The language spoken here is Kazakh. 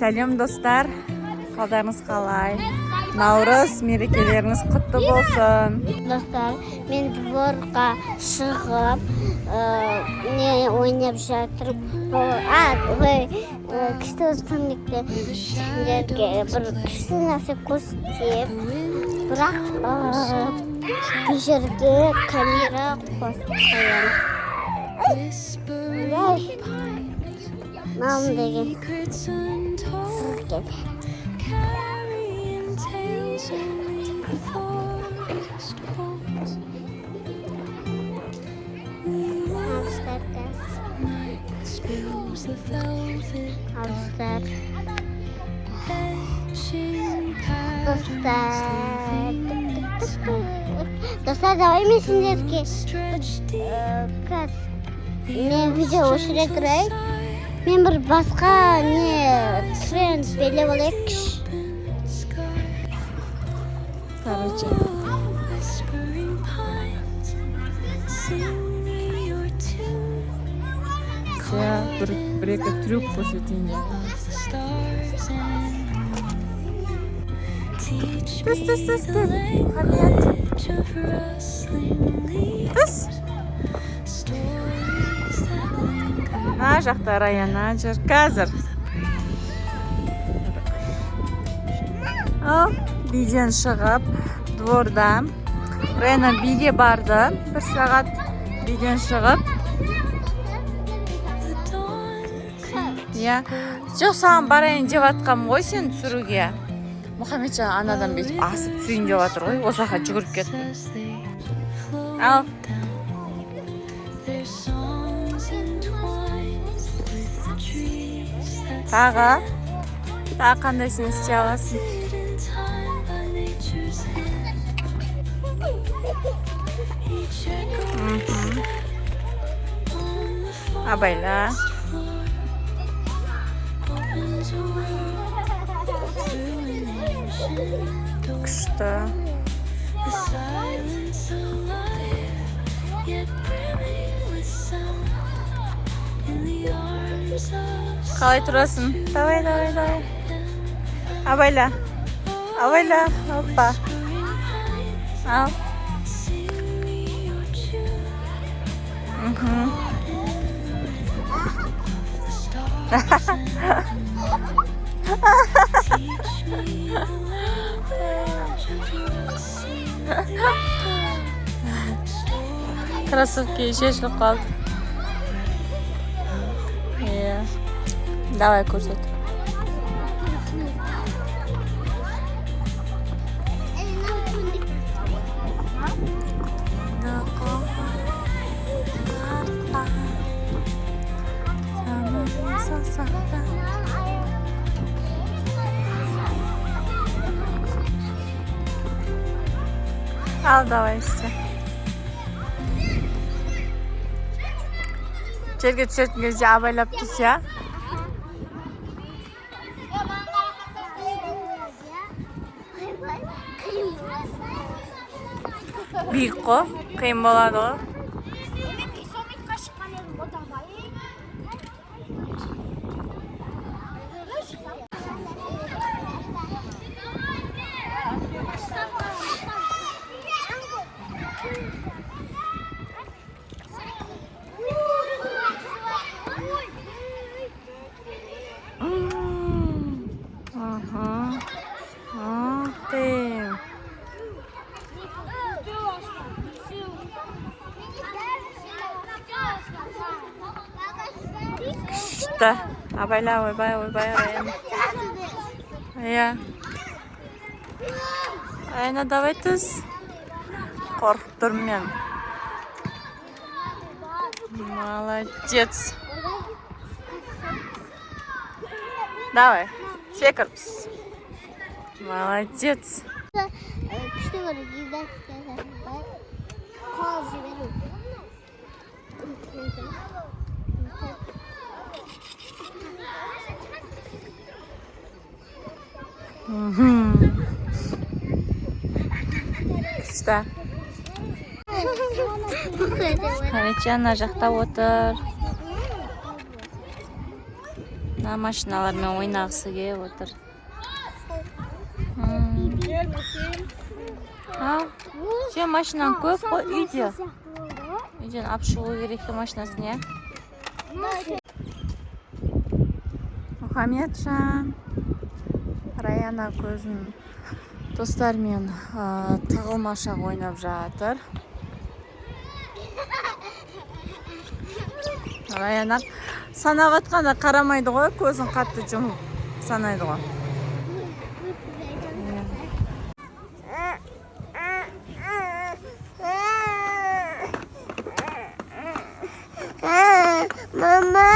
Сәлем достар, қалдарыңыз қалай? Наурыз мерекелеріңіз құтты болсын. Достар, мен дворға шығып, не ойнап жатырмын. Кішті өспірмектерге бір кішті нәрсе көрсетіп, бірақ бұл жерге камера қосып қоямын. Мам деген сызық келді. Dostlar давай мен сендерге мен видео өшіре тұрайын. Мен бір басқа тренд беле болайықшы. Короче. Бір-екі трюк көрсетейін. Түс. Мына жақта Раяна жүр. Қазір. Биден шығып, дворда. Раяна биге барды. Бір сағат биден шығып. Жоқ, саған барайын деп атқам ғой сен түсіруге. Мұхаммеджан анадан бетіп асып түсейін деп атыр ғой. Осаға жүгіріп кетті. Ал. Тағы қандай сен істей аласың? Абайла. Күшті. Қалай тұрасың? Давай. Абайла. Опа. Ал. Кроссовки шешіліп қалды. Давай көрсет. Al давай істе. Жерге түсетін кезде абайлап түс, я? Биік қой, қиын болады ғой. Абайла, ойбай, Раяна. Раяна, давай түс. Қорқып тұрмын мен. Молодец. Давай, секірпіз. Молодец. Күшті бір гимнастика қол жіберу. Күшті. Қарачан ана жақта отыр. Машиналармен ойнағысы келіп отыр. Сен машинаң көп қой үйде. Үйден алып шығу керек машинасын, иә? Мұхаммеджан Раяна көзін достармен тығылмашақ ойнап жатыр. Раяна санап атқанда қарамайды ғой, көзін қатты жұмып санайды ғой. Мама.